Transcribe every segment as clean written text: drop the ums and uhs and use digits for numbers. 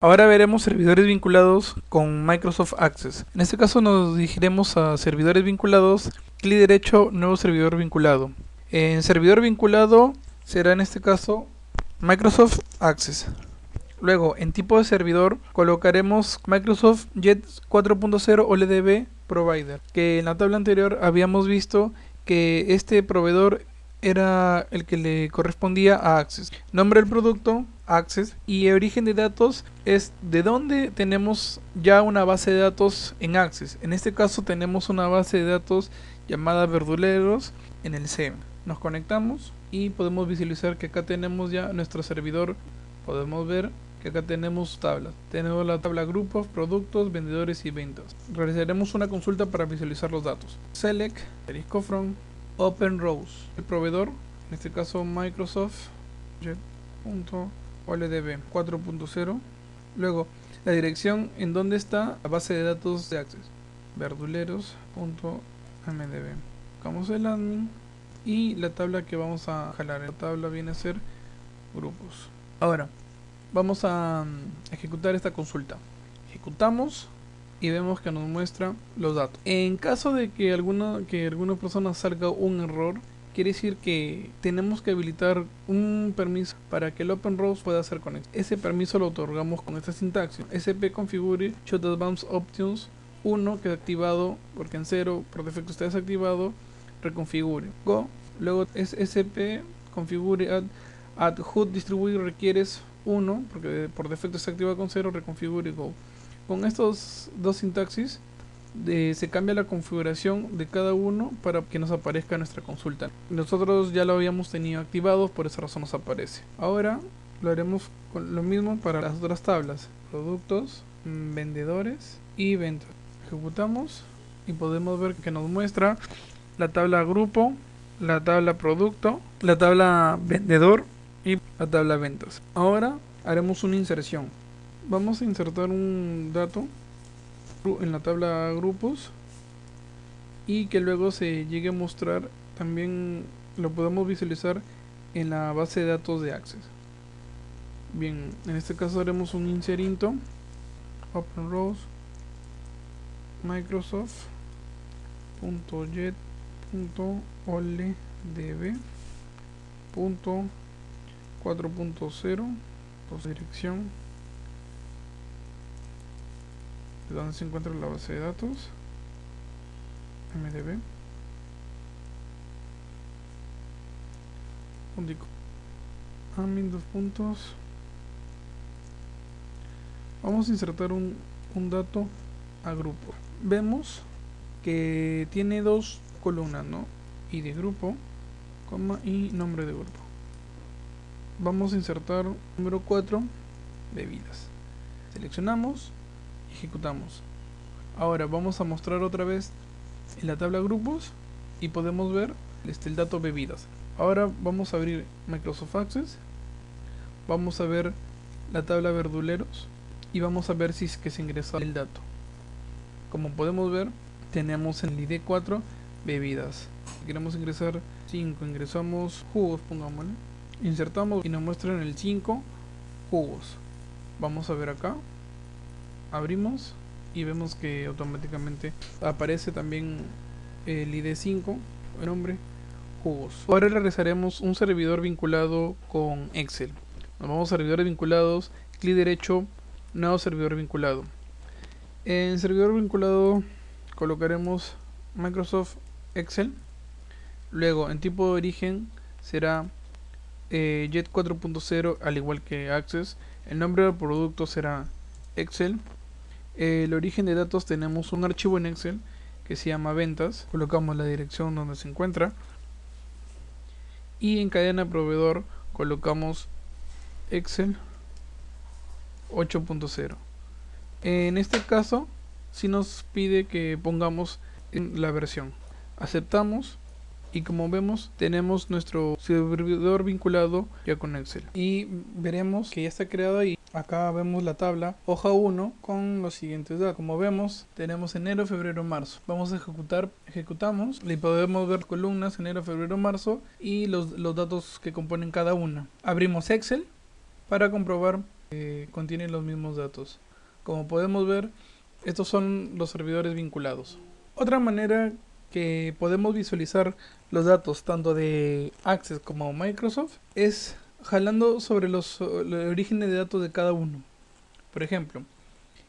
Ahora veremos servidores vinculados con Microsoft Access. En este caso nos dirigiremos a servidores vinculados, clic derecho, nuevo servidor vinculado. En servidor vinculado será en este caso Microsoft Access. Luego, en tipo de servidor colocaremos Microsoft Jet 4.0 OLEDB Provider, que en la tabla anterior habíamos visto que este proveedor era el que le correspondía a Access. Nombre del producto, Access, y origen de datos es de donde tenemos ya una base de datos en Access. En este caso tenemos una base de datos llamada Verduleros en el C. Nos conectamos y podemos visualizar que acá tenemos ya nuestro servidor. Podemos ver que acá tenemos tablas. Tenemos la tabla grupos, productos, vendedores y ventas. Realizaremos una consulta para visualizar los datos. Select, asterisco from, open rows. El proveedor, en este caso Microsoft Jet.oldb 4.0. Luego, la dirección en donde está la base de datos de Access. Verduleros.mdb. Buscamos el admin y la tabla que vamos a jalar. La tabla viene a ser grupos. Ahora, vamos a ejecutar esta consulta. Ejecutamos y vemos que nos muestra los datos. En caso de que alguna persona salga un error, quiere decir que tenemos que habilitar un permiso para que el Open Rows pueda ser conectado. Ese permiso lo otorgamos con esta sintaxis: sp configure show advanced options 1, que es activado porque en 0 por defecto está desactivado, reconfigure go. Luego es sp configure add HUD distribuir requieres 1, porque por defecto está activado con 0, reconfigure go. Con estos dos sintaxis se cambia la configuración de cada uno para que nos aparezca nuestra consulta. Nosotros ya lo habíamos tenido activado, por esa razón nos aparece. Ahora lo haremos con lo mismo para las otras tablas: productos, vendedores y ventas. Ejecutamos y podemos ver que nos muestra la tabla grupo, la tabla producto, la tabla vendedor y la tabla ventas. Ahora haremos una inserción. Vamos a insertar un dato en la tabla grupos y que luego se llegue a mostrar. También lo podemos visualizar en la base de datos de Access. Bien, en este caso haremos un inserinto open rows microsoft.jet.oldb.4.0, dirección de donde se encuentra la base de datos mdb. Admin 2 puntos. Vamos a insertar un dato a grupo. Vemos que tiene dos columnas, ¿no? Y de grupo, coma, y nombre de grupo. Vamos a insertar número 4, bebidas. Seleccionamos, ejecutamos. Ahora vamos a mostrar otra vez en la tabla grupos y podemos ver el dato bebidas. Ahora vamos a abrir Microsoft Access, vamos a ver la tabla verduleros y vamos a ver si es que se ingresa el dato. Como podemos ver, tenemos en el ID 4 bebidas. Si queremos ingresar 5, ingresamos jugos, pongámosle, insertamos y nos muestra en el 5 jugos. Vamos a ver acá, abrimos y vemos que automáticamente aparece también el ID 5, el nombre, jugos. Ahora realizaremos un servidor vinculado con Excel. Nos vamos a servidores vinculados, clic derecho, nuevo servidor vinculado. En servidor vinculado colocaremos Microsoft Excel. Luego en tipo de origen será Jet 4.0, al igual que Access. El nombre del producto será Excel. El origen de datos, tenemos un archivo en Excel que se llama ventas. Colocamos la dirección donde se encuentra. Y en cadena proveedor colocamos Excel 8.0. En este caso, si nos pide que pongamos en la versión. Aceptamos y como vemos tenemos nuestro servidor vinculado ya con Excel. Y veremos que ya está creado y acá vemos la tabla hoja 1 con los siguientes datos. Como vemos tenemos enero, febrero, marzo. Vamos a ejecutamos y podemos ver columnas enero, febrero, marzo y los datos que componen cada una. Abrimos Excel para comprobar contienen los mismos datos. Como podemos ver, estos son los servidores vinculados. Otra manera que podemos visualizar los datos tanto de Access como Microsoft es jalando sobre el origen de datos de cada uno. Por ejemplo,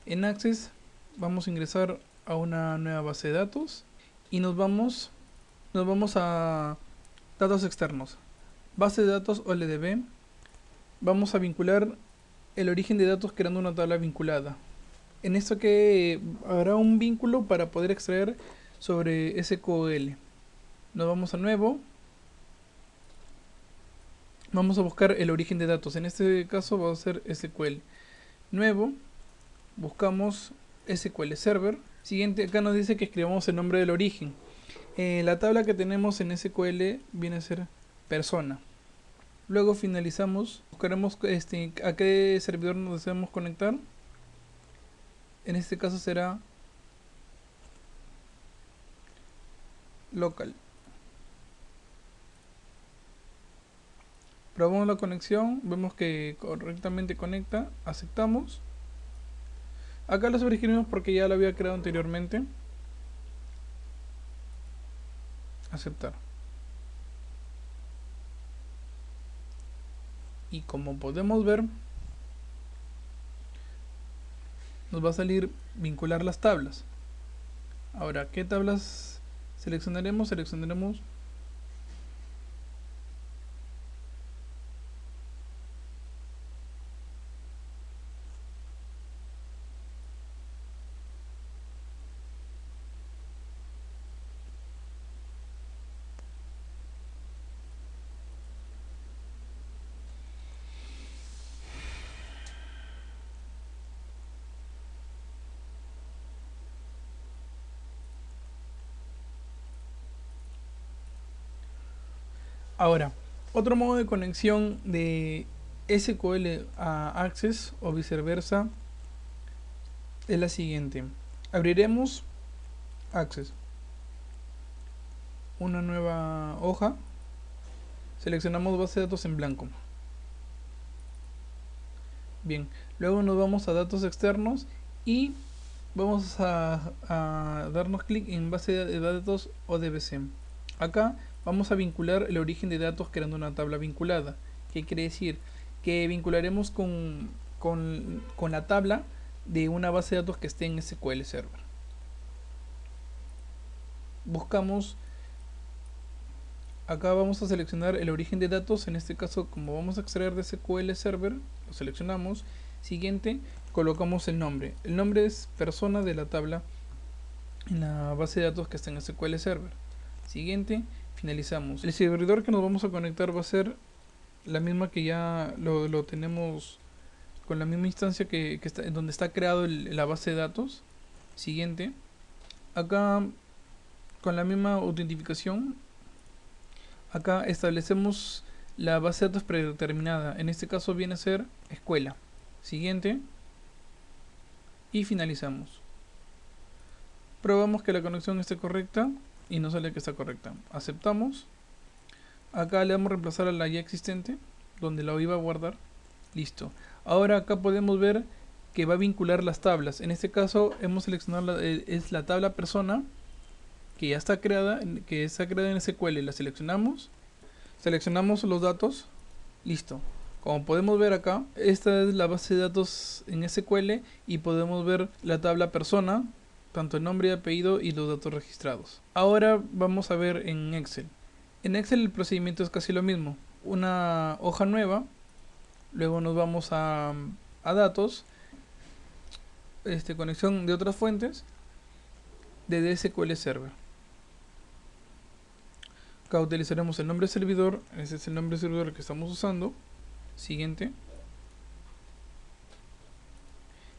en Access vamos a ingresar a una nueva base de datos y nos vamos a datos externos. Base de datos OLDB. Vamos a vincular el origen de datos creando una tabla vinculada. En esto que habrá un vínculo para poder extraer sobre SQL. Nos vamos a nuevo. Vamos a buscar el origen de datos. En este caso va a ser SQL. Nuevo. Buscamos SQL Server. Siguiente, acá nos dice que escribamos el nombre del origen. La tabla que tenemos en SQL viene a ser persona. Luego finalizamos. Buscaremos a qué servidor nos deseamos conectar. En este caso será local. Probamos la conexión, vemos que correctamente conecta, aceptamos. Acá lo sobreescribimos porque ya lo había creado anteriormente. Aceptar. Y como podemos ver, nos va a salir vincular las tablas. Ahora, ¿qué tablas seleccionaremos? Seleccionaremos ahora, otro modo de conexión de SQL a Access o viceversa es la siguiente. Abriremos Access, una nueva hoja, seleccionamos base de datos en blanco. Bien, luego nos vamos a datos externos y vamos a darnos clic en base de datos ODBC. Acá vamos a vincular el origen de datos creando una tabla vinculada. ¿Qué quiere decir? Que vincularemos con la tabla de una base de datos que esté en SQL Server. Buscamos, acá vamos a seleccionar el origen de datos. En este caso, como vamos a extraer de SQL Server, lo seleccionamos. Siguiente, colocamos el nombre. El nombre es persona de la tabla en la base de datos que está en SQL Server. Siguiente, finalizamos. El servidor que nos vamos a conectar va a ser la misma que ya lo tenemos con la misma instancia que está, donde está creado la base de datos. Siguiente, acá con la misma autentificación, acá establecemos la base de datos predeterminada. En este caso viene a ser escuela. Siguiente, y finalizamos. Probamos que la conexión esté correcta y nos sale que está correcta. Aceptamos. Acá le damos a reemplazar a la ya existente, donde la iba a guardar. Listo. Ahora acá podemos ver que va a vincular las tablas. En este caso hemos seleccionado es la tabla persona, que ya está creada, en SQL. La seleccionamos. Seleccionamos los datos. Listo. Como podemos ver acá, esta es la base de datos en SQL y podemos ver la tabla persona, tanto el nombre y apellido y los datos registrados. Ahora vamos a ver en Excel. En Excel el procedimiento es casi lo mismo. Una hoja nueva, luego nos vamos a datos, conexión de otras fuentes, de SQL Server. Acá utilizaremos el nombre de servidor, ese es el nombre de servidor que estamos usando. Siguiente.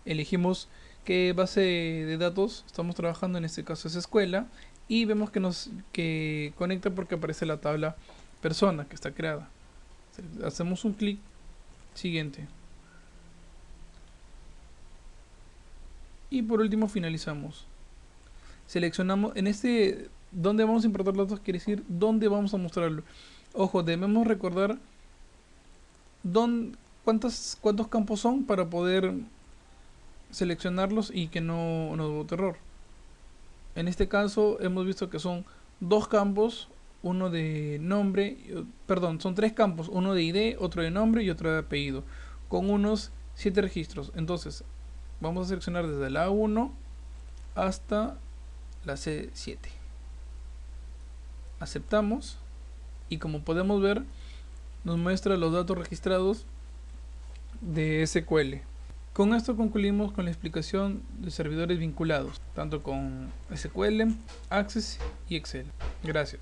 Elegimos qué base de datos estamos trabajando, en este caso es escuela, y vemos que conecta porque aparece la tabla persona que está creada. Hacemos un clic. Siguiente. Y por último finalizamos. Seleccionamos en donde vamos a importar los datos, quiere decir dónde vamos a mostrarlo. Ojo, debemos recordar cuántos campos son para poder seleccionarlos y que no nos bote error. En este caso hemos visto que son dos campos, uno de nombre, perdón, son tres campos, uno de ID, otro de nombre y otro de apellido, con unos 7 registros. Entonces vamos a seleccionar desde la A1 hasta la C7. Aceptamos y como podemos ver nos muestra los datos registrados de SQL. Con esto concluimos con la explicación de servidores vinculados, tanto con SQL, Access y Excel. Gracias.